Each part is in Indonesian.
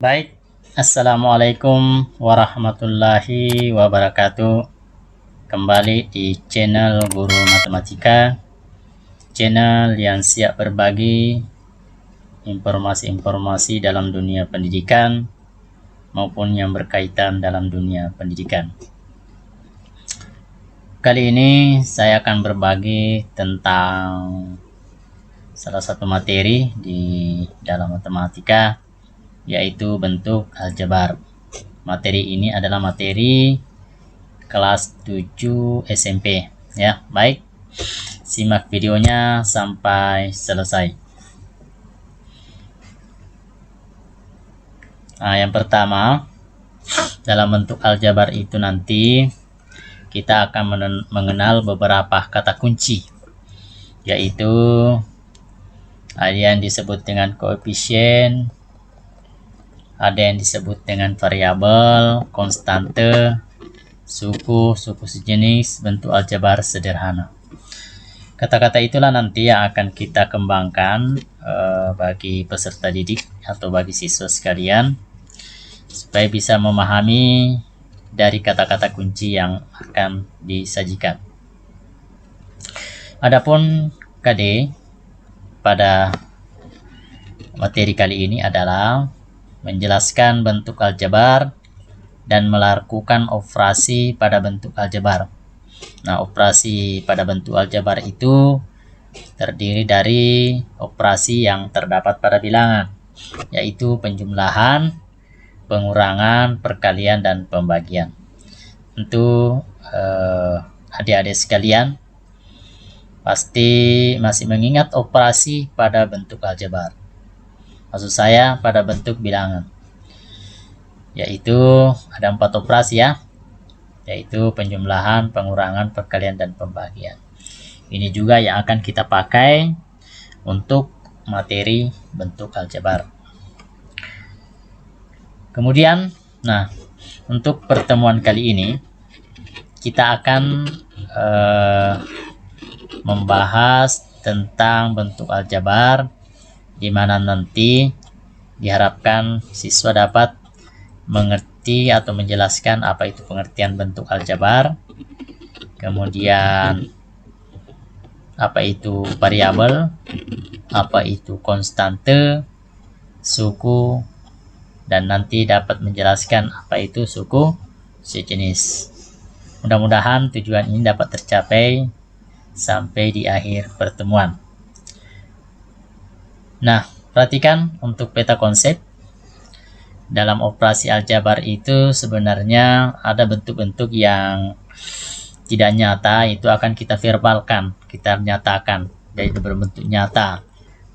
Baik, Assalamualaikum warahmatullahi wabarakatuh. Kembali di channel Guru Matematika, channel yang siap berbagi informasi-informasi dalam dunia pendidikan maupun yang berkaitan dalam dunia pendidikan. Kali ini saya akan berbagi tentang salah satu materi di dalam matematika, yaitu bentuk aljabar. Materi ini adalah materi kelas 7 SMP ya. Baik, simak videonya sampai selesai. Nah, yang pertama, dalam bentuk aljabar itu nanti kita akan mengenal beberapa kata kunci, yaitu ada yang disebut dengan koefisien, ada yang disebut dengan variabel, konstante, suku sejenis, bentuk aljabar sederhana. Kata-kata itulah nanti yang akan kita kembangkan bagi peserta didik atau bagi siswa sekalian, supaya bisa memahami dari kata-kata kunci yang akan disajikan. Adapun KD pada materi kali ini adalah menjelaskan bentuk aljabar dan melakukan operasi pada bentuk aljabar. Nah, operasi pada bentuk aljabar itu terdiri dari operasi yang terdapat pada bilangan, yaitu penjumlahan, pengurangan, perkalian, dan pembagian. Tentu adik-adik sekalian pasti masih mengingat operasi pada bentuk aljabar. Maksud saya pada bentuk bilangan, yaitu ada 4 operasi ya, yaitu penjumlahan, pengurangan, perkalian, dan pembagian. Ini juga yang akan kita pakai untuk materi bentuk aljabar. Kemudian, nah, untuk pertemuan kali ini kita akan membahas tentang bentuk aljabar, di mana nanti diharapkan siswa dapat mengerti atau menjelaskan apa itu pengertian bentuk aljabar, kemudian apa itu variabel, apa itu konstante, suku, dan nanti dapat menjelaskan apa itu suku sejenis. Mudah-mudahan tujuan ini dapat tercapai sampai di akhir pertemuan. Nah, perhatikan untuk peta konsep. Dalam operasi aljabar itu sebenarnya ada bentuk-bentuk yang tidak nyata, itu akan kita verbalkan, kita nyatakan, jadi berbentuk nyata.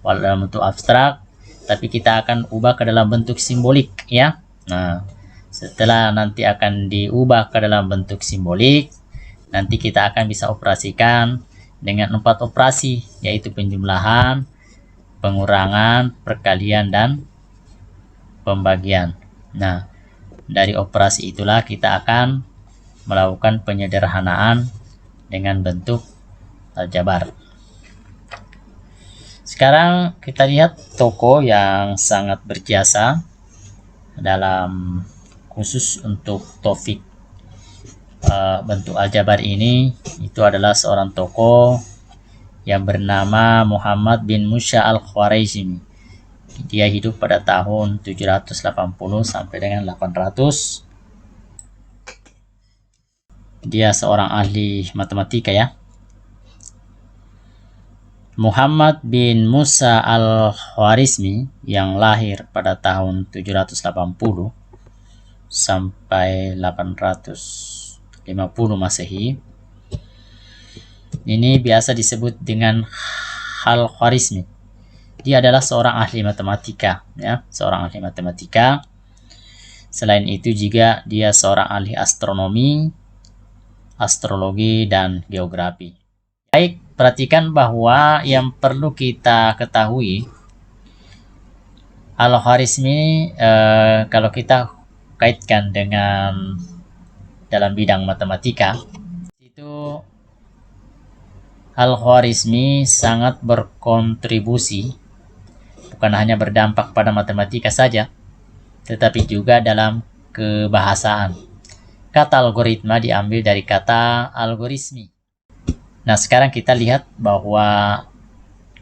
Walau dalam bentuk abstrak, tapi kita akan ubah ke dalam bentuk simbolik ya. Nah, setelah nanti akan diubah ke dalam bentuk simbolik, nanti kita akan bisa operasikan dengan 4 operasi, yaitu penjumlahan, pengurangan, perkalian, dan pembagian. Nah, dari operasi itulah kita akan melakukan penyederhanaan dengan bentuk aljabar. Sekarang kita lihat tokoh yang sangat berjasa dalam khusus untuk topik bentuk aljabar ini. Itu adalah seorang tokoh yang bernama Muhammad bin Musa al-Khwarizmi. Dia hidup pada tahun 780 sampai dengan 800. Dia seorang ahli matematika ya. Muhammad bin Musa al-Khwarizmi yang lahir pada tahun 780 sampai 850 Masehi. Ini biasa disebut dengan Al-Khwarizmi. Dia adalah seorang ahli matematika ya, seorang ahli matematika. Selain itu juga dia seorang ahli astronomi, astrologi, dan geografi. Baik, perhatikan bahwa yang perlu kita ketahui, Al-Khwarizmi kalau kita kaitkan dengan dalam bidang matematika, itu Al-Khwarizmi sangat berkontribusi, bukan hanya berdampak pada matematika saja, tetapi juga dalam kebahasaan. Kata algoritma diambil dari kata algorismi. Nah, sekarang kita lihat bahwa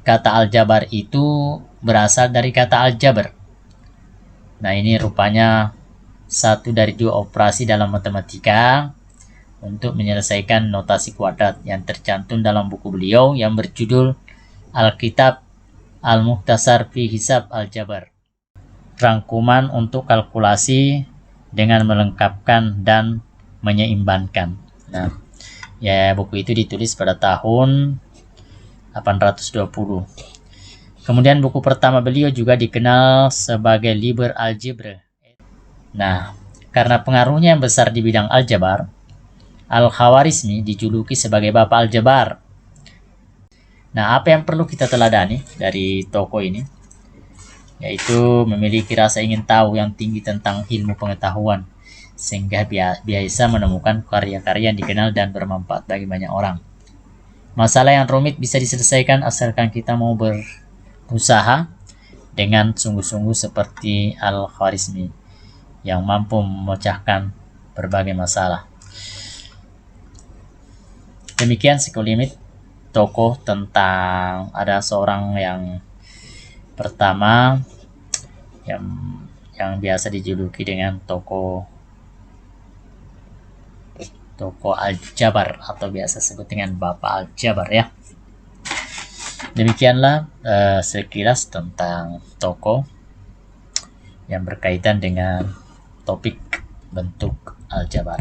kata aljabar itu berasal dari kata aljabar. Nah, ini rupanya satu dari dua operasi dalam matematika untuk menyelesaikan notasi kuadrat yang tercantum dalam buku beliau yang berjudul Alkitab Al-Mukhtasar fi Hisab Aljabar. Rangkuman untuk kalkulasi dengan melengkapkan dan menyeimbangkan. Nah, ya buku itu ditulis pada tahun 820. Kemudian buku pertama beliau juga dikenal sebagai Liber Algebra. Nah, karena pengaruhnya yang besar di bidang aljabar, Al-Khawarizmi dijuluki sebagai Bapak Aljabar. Nah, apa yang perlu kita teladani dari tokoh ini? Yaitu memiliki rasa ingin tahu yang tinggi tentang ilmu pengetahuan, sehingga biasa menemukan karya-karya yang dikenal dan bermanfaat bagi banyak orang. Masalah yang rumit bisa diselesaikan asalkan kita mau berusaha dengan sungguh-sungguh seperti Al-Khawarizmi yang mampu memecahkan berbagai masalah. Demikian sekelumit tokoh tentang ada seorang yang pertama yang biasa dijuluki dengan tokoh Aljabar atau biasa sebut dengan Bapak Aljabar ya. Demikianlah sekilas tentang tokoh yang berkaitan dengan topik bentuk aljabar.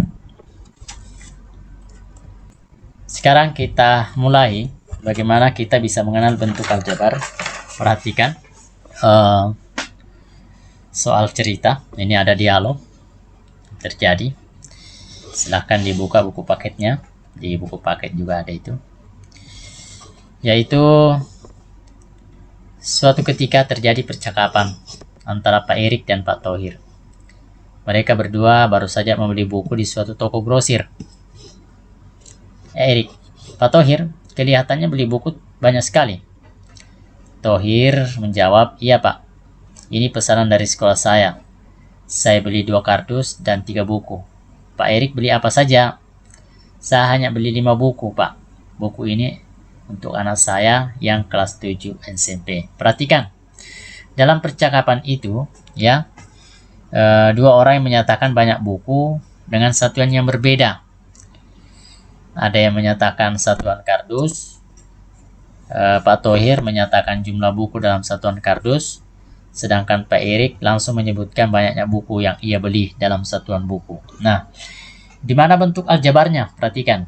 Sekarang kita mulai bagaimana kita bisa mengenal bentuk aljabar. Perhatikan soal cerita. Ini ada dialog terjadi. Silahkan dibuka buku paketnya. Di buku paket juga ada itu. Yaitu suatu ketika terjadi percakapan antara Pak Erik dan Pak Thohir. Mereka berdua baru saja membeli buku di suatu toko grosir. Erik, Pak Thohir kelihatannya beli buku banyak sekali. Thohir menjawab, iya Pak, ini pesanan dari sekolah saya. Saya beli 2 kardus dan 3 buku. Pak Erik beli apa saja? Saya hanya beli 5 buku Pak. Buku ini untuk anak saya yang kelas 7 SMP. Perhatikan, dalam percakapan itu ya, dua orang yang menyatakan banyak buku dengan satuan yang berbeda. Ada yang menyatakan satuan kardus, Pak Thohir menyatakan jumlah buku dalam satuan kardus, sedangkan Pak Erik langsung menyebutkan banyaknya buku yang ia beli dalam satuan buku. Nah, di mana bentuk aljabarnya? Perhatikan,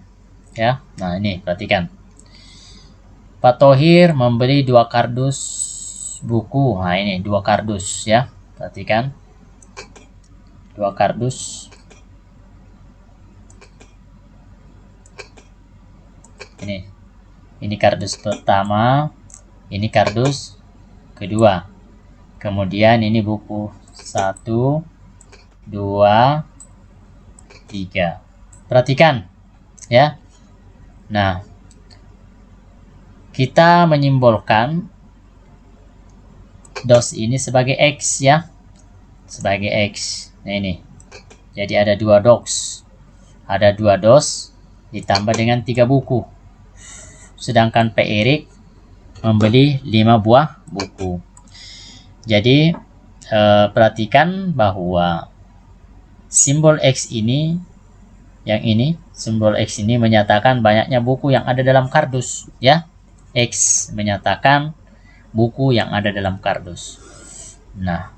ya. Nah ini perhatikan. Pak Thohir membeli 2 kardus buku. Nah ini 2 kardus ya. Perhatikan, 2 kardus. Ini kardus pertama, ini kardus kedua. Kemudian ini buku 1, 2, 3. Perhatikan ya. Nah, kita menyimbolkan dos ini sebagai X ya. Sebagai X. Nah ini. Jadi ada 2 docs. Ada 2 dos ditambah dengan 3 buku. Sedangkan Pak Erik membeli 5 buah buku. Jadi perhatikan bahwa simbol X ini, yang ini, simbol X ini menyatakan banyaknya buku yang ada dalam kardus ya. X menyatakan buku yang ada dalam kardus. Nah,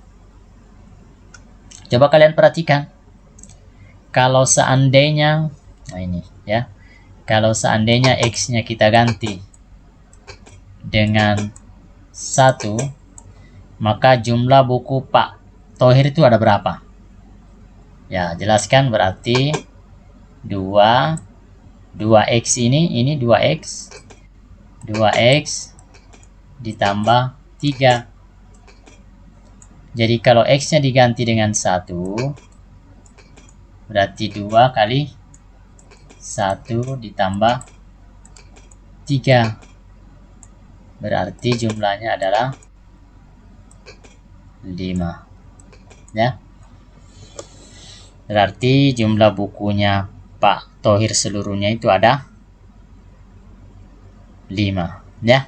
coba kalian perhatikan, kalau seandainya, nah ini ya, kalau seandainya X-nya kita ganti dengan 1, maka jumlah buku Pak Thohir itu ada berapa? Ya, jelaskan berarti 2x ini 2x ditambah 3. Jadi kalau X-nya diganti dengan 1, berarti 2 kali 1 ditambah 3. Berarti jumlahnya adalah 5. Ya. Berarti jumlah bukunya Pak Thohir seluruhnya itu ada 5 ya.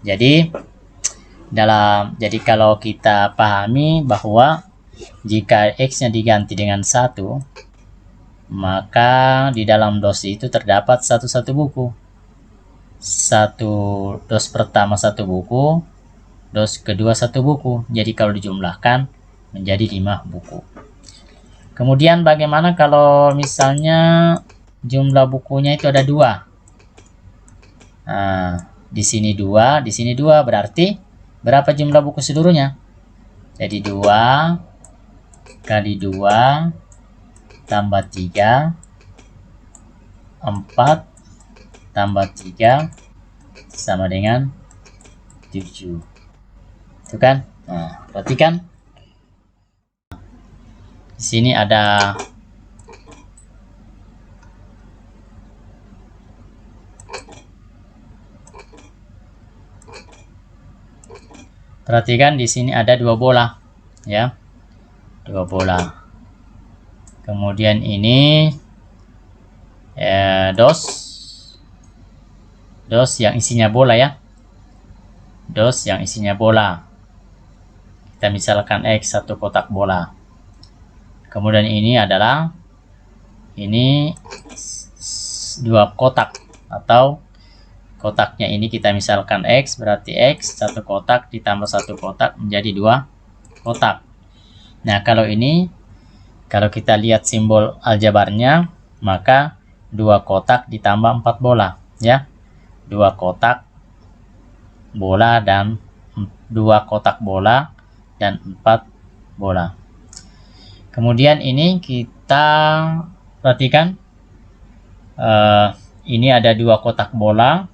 Jadi kalau kita pahami bahwa jika X-nya diganti dengan 1, maka di dalam dos itu terdapat satu buku. Dos pertama 1 buku, dos kedua 1 buku. Jadi kalau dijumlahkan menjadi 5 buku. Kemudian bagaimana kalau misalnya jumlah bukunya itu ada 2? Nah, di sini 2, di sini 2, berarti berapa jumlah buku seluruhnya? Jadi 2 kali 2 tambah 3, 4 tambah 3 sama dengan 7. Itu kan? Nah, perhatikan. Di sini ada di sini ada 2 bola ya. 2 bola. Kemudian ini dos yang isinya bola ya. Dos yang isinya bola. Kita misalkan X 1 kotak bola. Kemudian ini adalah 2 kotak, atau kotaknya ini kita misalkan X, berarti X 1 kotak ditambah 1 kotak menjadi 2 kotak. Nah, kalau kita lihat simbol aljabarnya, maka 2 kotak ditambah 4 bola ya. 2 kotak bola dan 2 kotak bola dan 4 bola. Kemudian ini kita perhatikan, ini ada 2 kotak bola,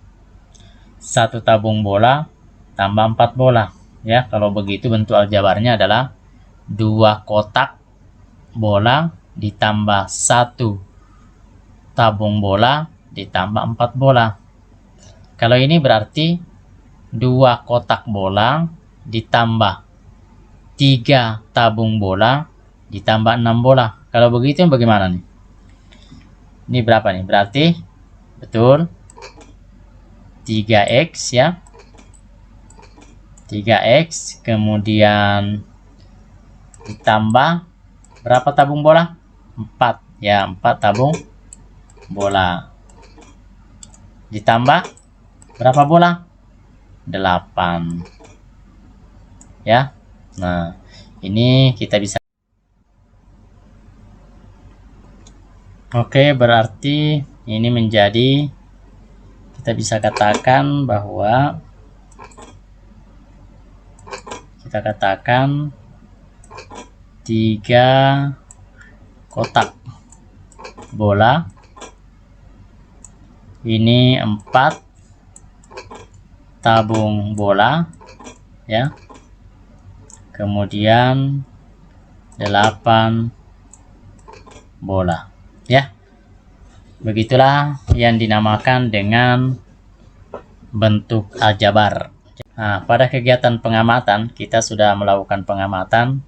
1 tabung bola tambah 4 bola ya. Kalau begitu bentuk aljabarnya adalah 2 kotak bola ditambah 1 tabung bola ditambah 4 bola. Kalau ini berarti 2 kotak bola ditambah 3 tabung bola ditambah 6 bola. Kalau begitu bagaimana nih? Ini berapa nih? Berarti betul 3X ya. 3X kemudian ditambah berapa tabung bola? 4 ya, 4 tabung bola. Ditambah berapa bola? 8 ya. Nah, ini kita bisa. Oke, berarti ini menjadi, kita bisa katakan bahwa kita katakan 3 kotak bola, ini 4 tabung bola ya, kemudian 8 bola ya. Begitulah yang dinamakan dengan bentuk aljabar. Nah, pada kegiatan pengamatan kita sudah melakukan pengamatan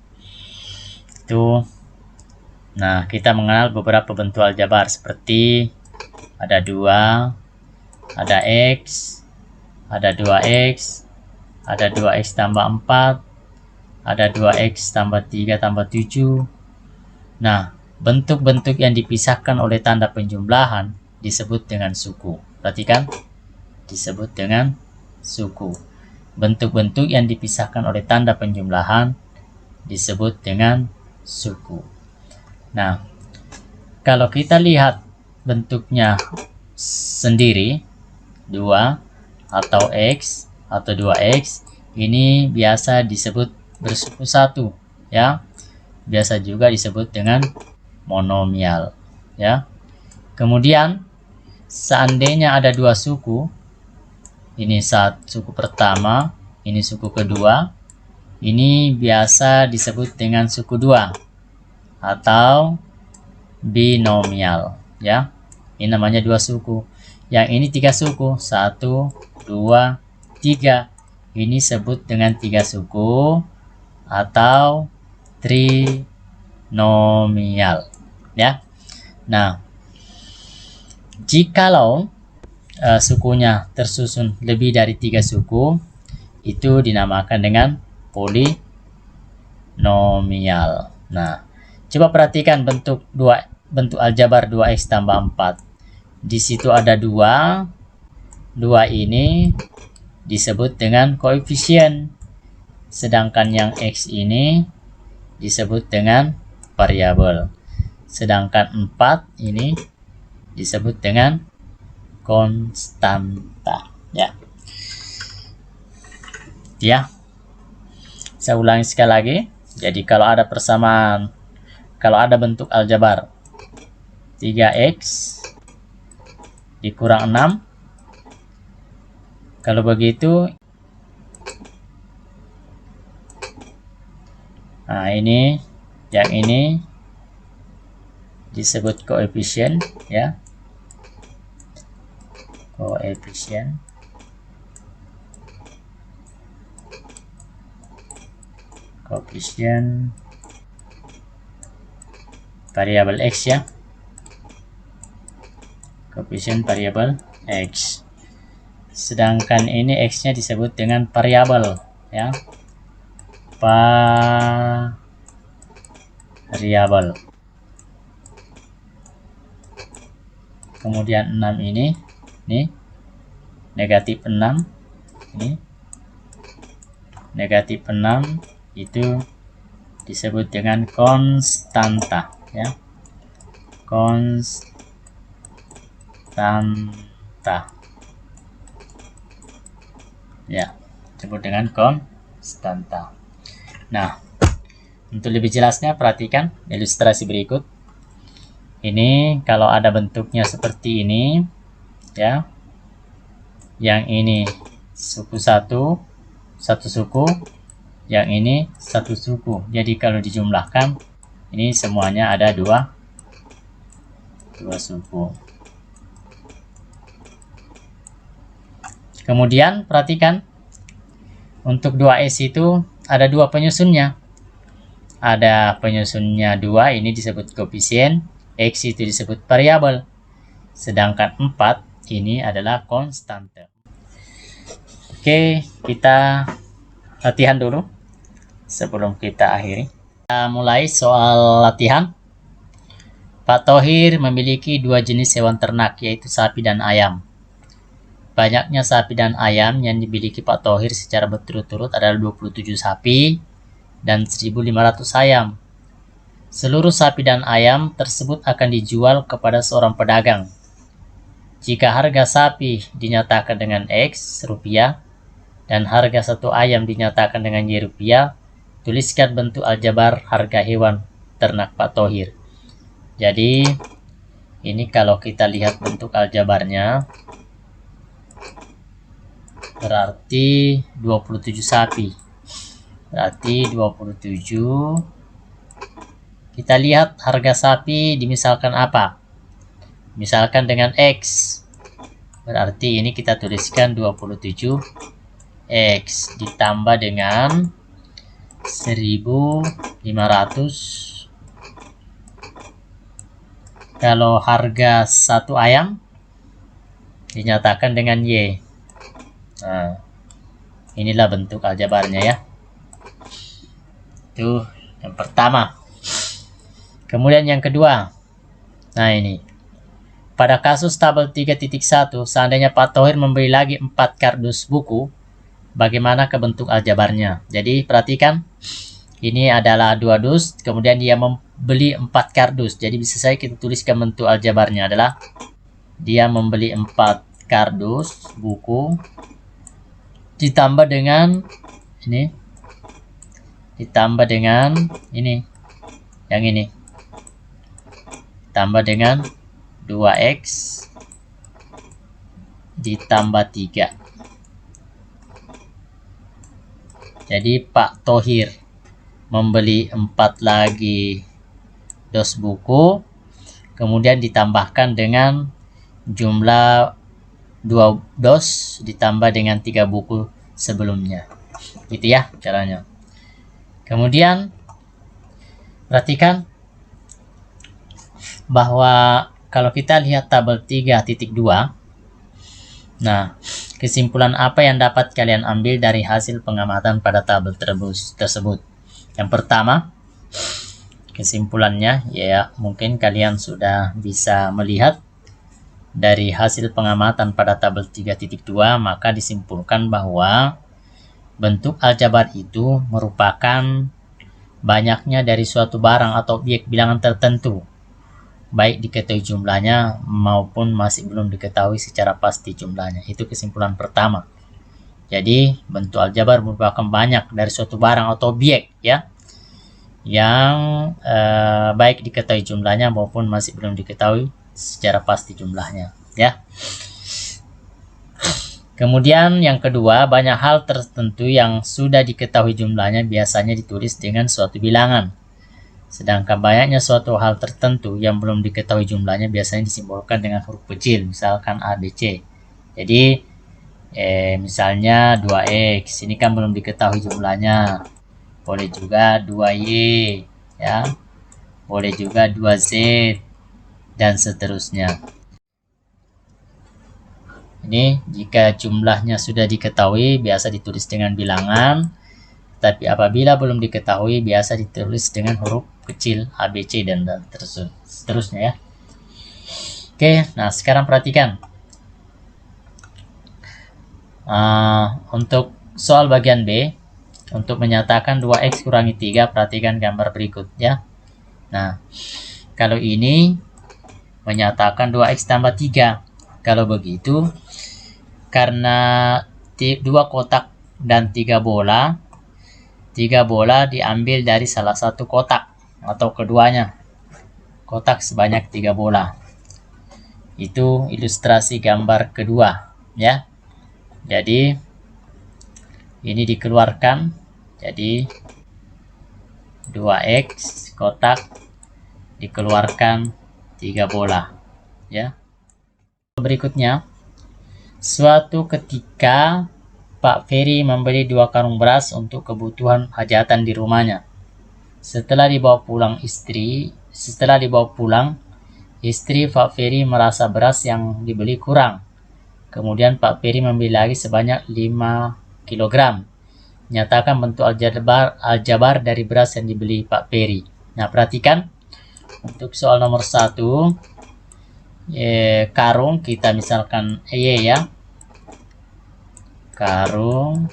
itu. Nah, kita mengenal beberapa bentuk aljabar seperti ada 2, ada X, ada 2X, ada 2X tambah 4, ada 2X tambah 3 tambah 7. Nah, bentuk-bentuk yang dipisahkan oleh tanda penjumlahan disebut dengan suku. Perhatikan, disebut dengan suku. Bentuk-bentuk yang dipisahkan oleh tanda penjumlahan disebut dengan suku. Nah, kalau kita lihat bentuknya sendiri, 2 atau X atau 2X, ini biasa disebut bersuku 1 ya. Biasa juga disebut dengan monomial ya. Kemudian seandainya ada 2 suku, ini suku pertama, ini suku kedua, ini biasa disebut dengan suku 2 atau binomial ya. Ini namanya 2 suku. Yang ini 3 suku, 1, 2, 3. Ini sebut dengan 3 suku atau trinomial ya. Nah, jikalau sukunya tersusun lebih dari 3 suku, itu dinamakan dengan polinomial. Nah, coba perhatikan bentuk aljabar 2x tambah 4. Di situ ada 2. 2 ini disebut dengan koefisien. Sedangkan yang x ini disebut dengan variabel. Sedangkan 4 ini disebut dengan konstanta, ya. Ya. Saya ulangi sekali lagi. Jadi kalau ada persamaan, kalau ada bentuk aljabar 3x dikurang 6, kalau begitu, nah ini, yang ini disebut koefisien, ya. Koefisien. Koefisien variabel x, ya. Koefisien variabel x. Sedangkan ini x-nya disebut dengan variabel, ya. Variabel. Kemudian 6 ini negatif 6, ini negatif 6 itu disebut dengan konstanta, ya. Konstanta, ya, disebut dengan konstanta. Nah, untuk lebih jelasnya perhatikan ilustrasi berikut. Ini kalau ada bentuknya seperti ini, ya. Yang ini suku satu suku, yang ini satu suku. Jadi kalau dijumlahkan, ini semuanya ada dua suku. Kemudian perhatikan untuk 2S itu ada 2 penyusunnya. Ada penyusunnya 2, ini disebut koefisien, x itu disebut variabel. Sedangkan 4 ini adalah konstanta. Oke, kita latihan dulu sebelum kita akhiri. Kita mulai soal latihan. Pak Thohir memiliki 2 jenis hewan ternak, yaitu sapi dan ayam. Banyaknya sapi dan ayam yang dimiliki Pak Thohir secara berturut-turut adalah 27 sapi dan 1.500 ayam. Seluruh sapi dan ayam tersebut akan dijual kepada seorang pedagang. Jika harga sapi dinyatakan dengan X rupiah dan harga satu ayam dinyatakan dengan Y rupiah, tuliskan bentuk aljabar harga hewan ternak Pak Thohir. Jadi ini kalau kita lihat bentuk aljabarnya, berarti 27 sapi. Berarti 27. Kita lihat harga sapi dimisalkan apa? Misalkan dengan X. Berarti ini kita tuliskan 27 X ditambah dengan 1.500. Kalau harga satu ayam dinyatakan dengan Y. Nah, inilah bentuk aljabarnya, ya. Itu yang pertama. Kemudian yang kedua. Nah, ini. Pada kasus tabel 3.1, seandainya Pak Thohir membeli lagi 4 kardus buku, bagaimana bentuk aljabarnya? Jadi perhatikan, ini adalah 2 dus, kemudian dia membeli 4 kardus. Jadi bisa saya kita tuliskan bentuk aljabarnya adalah dia membeli 4 kardus buku ditambah dengan ini, ditambah dengan ini, yang ini, tambah dengan 2X ditambah 3. Jadi Pak Thohir membeli 4 lagi dos buku, kemudian ditambahkan dengan jumlah 2 dos ditambah dengan 3 buku sebelumnya. Gitu ya caranya. Kemudian perhatikan bahwa kalau kita lihat tabel 3.2, nah, kesimpulan apa yang dapat kalian ambil dari hasil pengamatan pada tabel tersebut? Yang pertama, kesimpulannya ya mungkin kalian sudah bisa melihat dari hasil pengamatan pada tabel 3.2, maka disimpulkan bahwa bentuk aljabar itu merupakan banyaknya dari suatu barang atau objek bilangan tertentu, baik diketahui jumlahnya maupun masih belum diketahui secara pasti jumlahnya. Itu kesimpulan pertama. Jadi bentuk aljabar merupakan banyak dari suatu barang atau objek ya, yang baik diketahui jumlahnya maupun masih belum diketahui secara pasti jumlahnya ya. Kemudian yang kedua, banyak hal tertentu yang sudah diketahui jumlahnya biasanya ditulis dengan suatu bilangan. Sedangkan banyaknya suatu hal tertentu yang belum diketahui jumlahnya biasanya disimbolkan dengan huruf kecil, misalkan A, B, C. Jadi misalnya 2X, ini kan belum diketahui jumlahnya. Boleh juga 2Y, ya. Boleh juga 2Z, dan seterusnya. Ini jika jumlahnya sudah diketahui biasa ditulis dengan bilangan, tapi apabila belum diketahui biasa ditulis dengan huruf kecil A, B, C, dan seterusnya ya. Oke, nah sekarang perhatikan. Untuk soal bagian B, untuk menyatakan 2X kurangi 3, perhatikan gambar berikut ya. Nah, kalau ini menyatakan 2X tambah 3. Kalau begitu, karena 2 kotak dan 3 bola, 3 bola diambil dari salah satu kotak atau keduanya. Kotak sebanyak 3 bola. Itu ilustrasi gambar kedua ya. Jadi ini dikeluarkan, jadi 2X kotak dikeluarkan 3 bola ya. Berikutnya, suatu ketika Pak Ferry membeli 2 karung beras untuk kebutuhan hajatan di rumahnya. Setelah dibawa pulang, istri Pak Ferry merasa beras yang dibeli kurang. Kemudian Pak Ferry membeli lagi sebanyak 5 kg. Nyatakan bentuk aljabar dari beras yang dibeli Pak Ferry. Nah, perhatikan untuk soal nomor 1, karung kita misalkan Y ya. Karung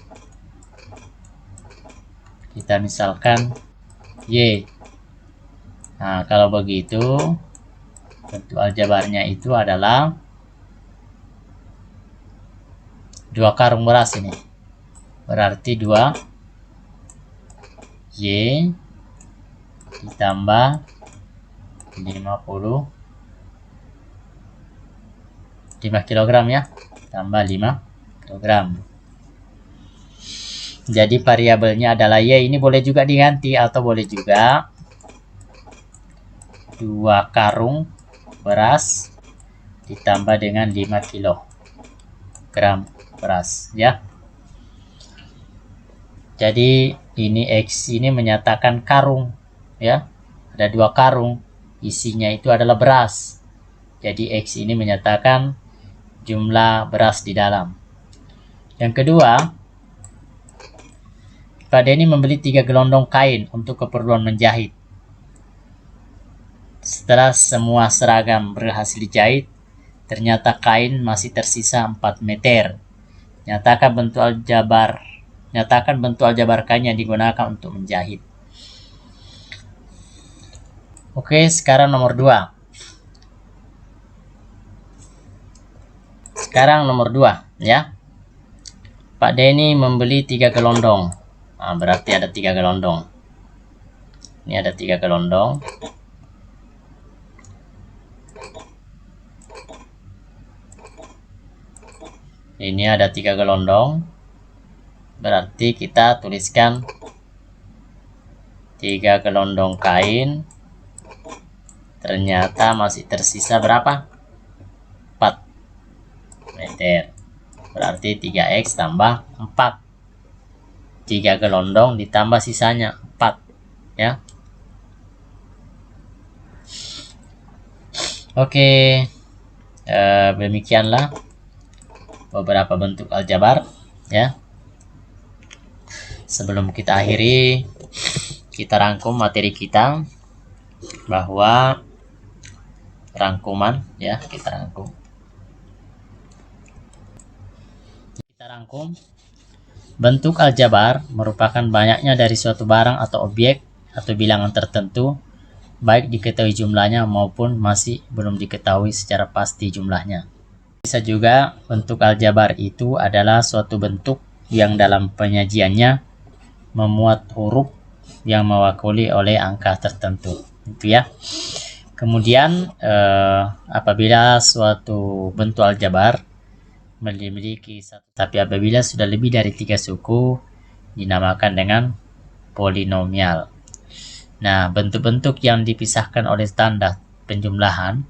kita misalkan Y. Nah, kalau begitu bentuk aljabarnya itu adalah 2 karung beras ini. Berarti 2 Y ditambah 5 kg ya, tambah 5 kg. Jadi variabelnya adalah Y. Ini boleh juga diganti atau boleh juga 2 karung beras ditambah dengan 5 kg beras ya. Jadi ini X ini menyatakan karung ya. Ada 2 karung, isinya itu adalah beras. Jadi X ini menyatakan jumlah beras di dalam. Yang kedua, Pak Denny membeli 3 gelondong kain untuk keperluan menjahit. Setelah semua seragam berhasil dijahit, ternyata kain masih tersisa 4 meter. Nyatakan bentuk aljabar kain yang digunakan untuk menjahit. Oke, sekarang nomor 2. Sekarang nomor 2 ya. Pak Denny membeli 3 gelondong. Nah, berarti ada 3 gelondong. Ini ada 3 gelondong. Ini ada 3 gelondong. Berarti kita tuliskan 3 gelondong kain. Ternyata masih tersisa berapa? 4 meter. Berarti 3X tambah 4. 3 gelondong ditambah sisanya 4 ya. Oke, demikianlah beberapa bentuk aljabar ya. Sebelum kita akhiri, kita rangkum materi kita, bahwa rangkuman ya, kita rangkum bentuk aljabar merupakan banyaknya dari suatu barang atau objek atau bilangan tertentu, baik diketahui jumlahnya maupun masih belum diketahui secara pasti jumlahnya. Bisa juga bentuk aljabar itu adalah suatu bentuk yang dalam penyajiannya memuat huruf yang mewakili oleh angka tertentu, itu ya. Kemudian apabila suatu bentuk aljabar memiliki satu, tapi apabila sudah lebih dari 3 suku dinamakan dengan polinomial. Nah, bentuk-bentuk yang dipisahkan oleh tanda penjumlahan,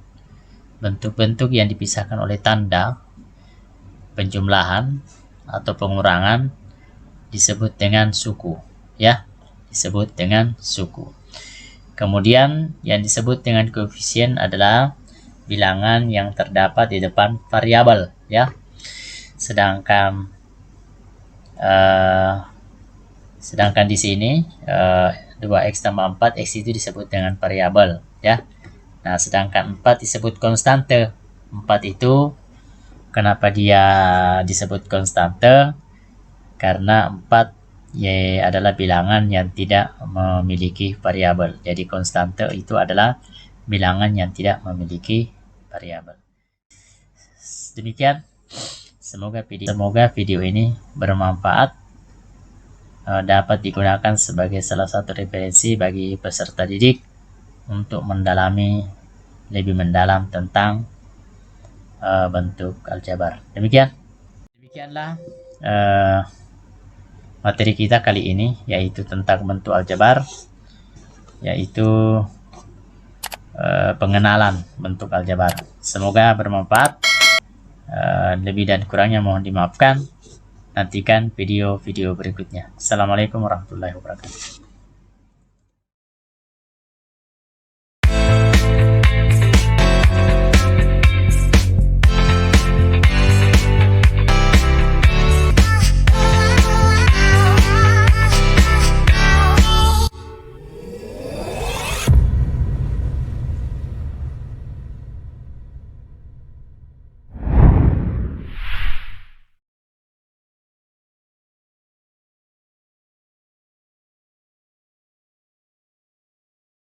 bentuk-bentuk yang dipisahkan oleh tanda penjumlahan atau pengurangan disebut dengan suku ya, disebut dengan suku. Kemudian yang disebut dengan koefisien adalah bilangan yang terdapat di depan variabel ya. Sedangkan di sini 2x tambah 4x itu disebut dengan variabel ya. Nah, sedangkan 4 disebut konstante. 4 itu kenapa dia disebut konstante? Karena 4 adalah bilangan yang tidak memiliki variabel. Jadi konstante itu adalah bilangan yang tidak memiliki variabel. Demikian, semoga video ini bermanfaat, dapat digunakan sebagai salah satu referensi bagi peserta didik untuk mendalami lebih mendalam tentang bentuk aljabar. Demikianlah materi kita kali ini, yaitu tentang bentuk aljabar, yaitu pengenalan bentuk aljabar. Semoga bermanfaat. Lebih dan kurangnya mohon dimaafkan. Nantikan video-video berikutnya. Assalamualaikum warahmatullahi wabarakatuh.